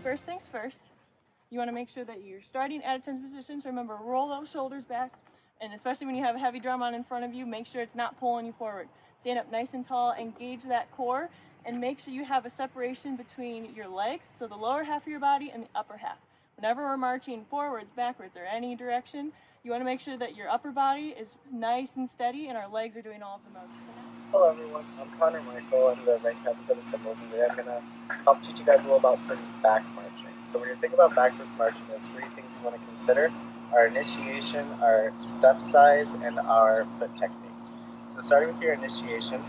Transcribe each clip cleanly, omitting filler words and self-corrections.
first things first, you want to make sure that you're starting at attention position. So remember, roll those shoulders back, and especially when you have a heavy drum on in front of you, make sure it's not pulling you forward. Stand up nice and tall, engage that core, and make sure you have a separation between your legs, so the lower half of your body and the upper half. Whenever we're marching forwards, backwards, or any direction, you want to make sure that your upper body is nice and steady and our legs are doing all of the motion. Hello everyone, I'm Connor Michael. I'm the rank captain for the cymbals, and today I'm going to help teach you guys a little about some back marching. So when you think about backwards marching, there's three things we want to consider: our initiation, our step size, and our foot technique. So starting with your initiation,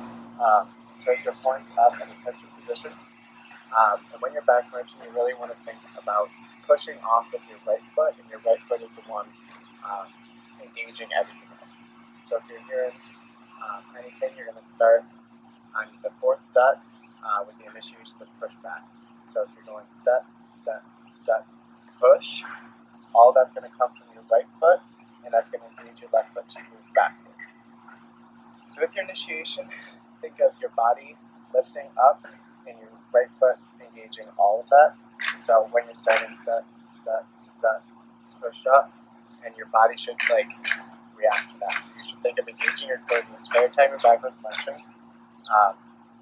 start your points up in attention position. And when you're back marching, you really want to think about pushing off with your right foot, and your right foot is the one engaging everything else. So if you're hearing anything, you're going to start on the fourth dot with the initiation to push back. So if you're going dot, dot, dot, push, all that's going to come from your right foot, and that's going to engage your left foot to move backward. So with your initiation, think of your body lifting up and your right foot engaging all of that. So when you're starting dot, dot, dot, push up, and your body should react to that. So you should think of engaging your core the entire time you're backwards marching,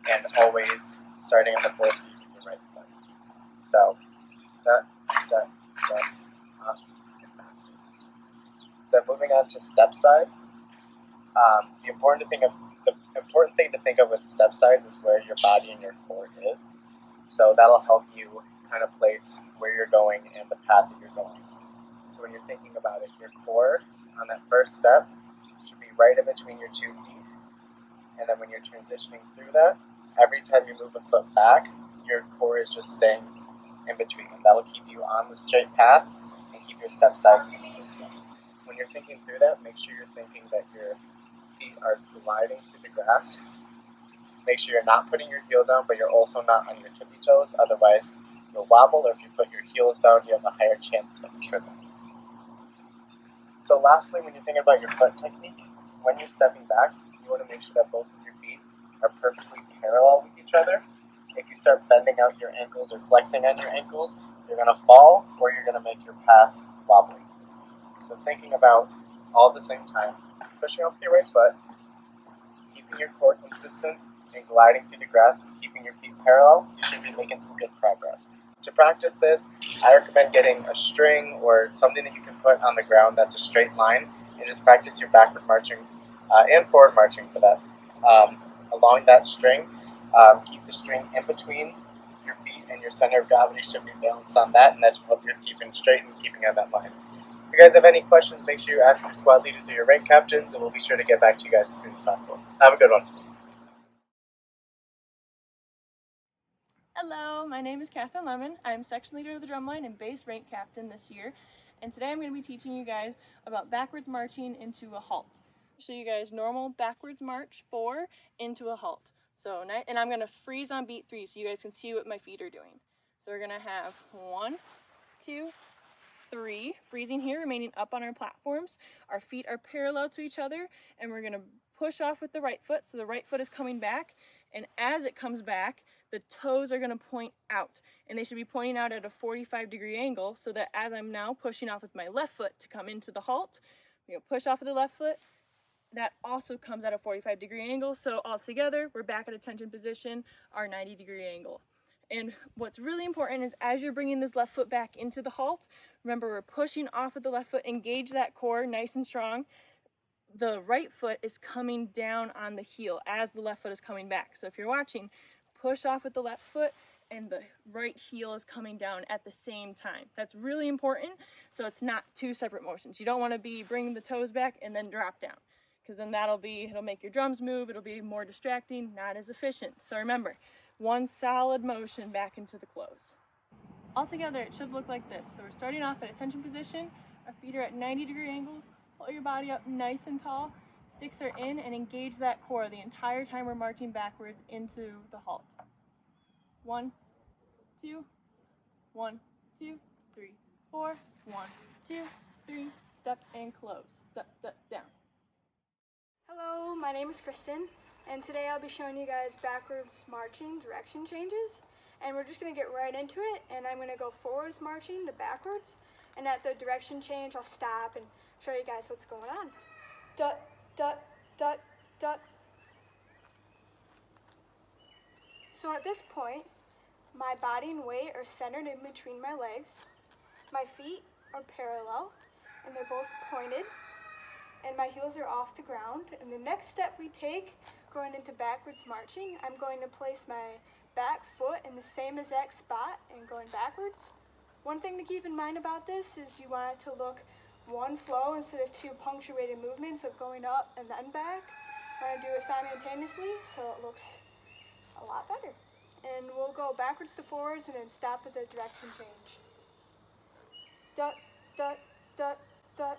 and always starting on the fourth beat with your right foot. So dot, dot, dot, up, and back. So moving on to step size. The important thing to think of with step size is where your body and your core is. So that'll help you kind of place where you're going and the path that you're going. So when you're thinking about it, your core on that first step should be right in between your 2 feet. And then when you're transitioning through that, every time you move a foot back, your core is just staying in between. And that'll keep you on the straight path and keep your step size consistent. When you're thinking through that, make sure you're thinking that your feet are gliding through the grass. Make sure you're not putting your heel down, but you're also not on your tippy toes. Otherwise, you'll wobble, or if you put your heels down, you have a higher chance of tripping. So lastly, when you're thinking about your foot technique, when you're stepping back, you want to make sure that both of your feet are perfectly parallel with each other. If you start bending out your ankles or flexing on your ankles, you're going to fall, or you're going to make your path wobbly. So thinking about all at the same time, pushing off your right foot, keeping your core consistent, and gliding through the grass with keeping your feet parallel, you should be making some good progress. To practice this, I recommend getting a string or something that you can put on the ground that's a straight line, and just practice your backward marching and forward marching for that. Along that string, keep the string in between your feet, and your center of gravity should be balanced on that, and that should help you keeping straight and keeping on that line. If you guys have any questions, make sure you ask your squad leaders or your rank captains, and we'll be sure to get back to you guys as soon as possible. Have a good one. Hello, my name is Catherine Lemon. I'm section leader of the Drumline and base rank captain this year. And today I'm going to be teaching you guys about backwards marching into a halt. I'll show you guys normal backwards march 4 into a halt. And I'm going to freeze on beat 3 so you guys can see what my feet are doing. So we're going to have 1, 2, 3, freezing here, remaining up on our platforms. Our feet are parallel to each other, and we're going to push off with the right foot. So the right foot is coming back, and as it comes back, the toes are going to point out, and they should be pointing out at a 45-degree angle, so that as I'm now pushing off with my left foot to come into the halt, push off with the left foot, that also comes at a 45-degree angle. So all together, we're back at attention position, our 90-degree angle. And what's really important is as you're bringing this left foot back into the halt, remember we're pushing off with the left foot, engage that core nice and strong. The right foot is coming down on the heel as the left foot is coming back. So if you're watching, push off with the left foot and the right heel is coming down at the same time. That's really important, so it's not two separate motions. You don't want to be bringing the toes back and then drop down, because then it'll make your drums move, it'll be more distracting, not as efficient. So remember, one solid motion back into the close. Altogether, it should look like this. So we're starting off at attention position, our feet are at 90-degree angles, pull your body up nice and tall, sticks are in, and engage that core the entire time we're marching backwards into the halt. 1, 2, 1, 2, 3, 4, 1, 2, 3, step and close, step, step, down. Hello, my name is Kristen, and today I'll be showing you guys backwards marching direction changes. And we're just gonna get right into it, and I'm gonna go forwards marching to backwards, and at the direction change, I'll stop and show you guys what's going on. Dut, dut, dut, dut. So at this point, my body and weight are centered in between my legs. My feet are parallel, and they're both pointed, and my heels are off the ground. And the next step we take, going into backwards marching, I'm going to place my back foot in the same exact spot and going backwards. One thing to keep in mind about this is you want it to look one flow instead of two punctuated movements of going up and then back. I want to do it simultaneously so it looks a lot better. And we'll go backwards to forwards and then stop at the direction change. Dut, dut, dut, dut.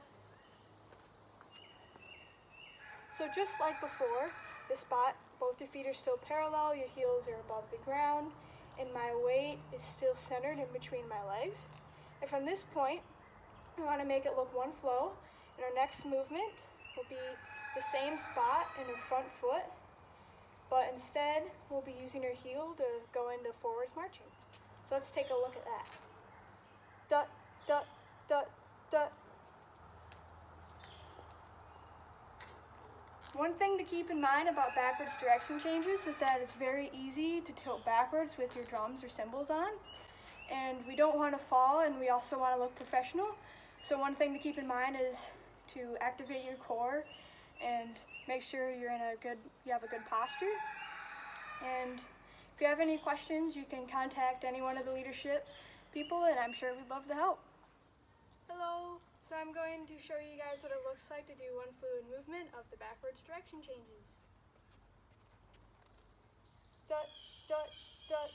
So just like before, the spot, both your feet are still parallel, your heels are above the ground, and my weight is still centered in between my legs. And from this point, we want to make it look one flow, and our next movement will be the same spot in our front foot, but instead we'll be using our heel to go into forwards marching. So let's take a look at that. Dut, dut, dut, dut. One thing to keep in mind about backwards direction changes is that it's very easy to tilt backwards with your drums or cymbals on. And we don't want to fall, and we also want to look professional. So one thing to keep in mind is to activate your core and make sure you have a good posture. And if you have any questions, you can contact any one of the leadership people, and I'm sure we'd love to help. Hello. So I'm going to show you guys what it looks like to do one fluid movement of the backwards direction changes. Dut, dut, dut,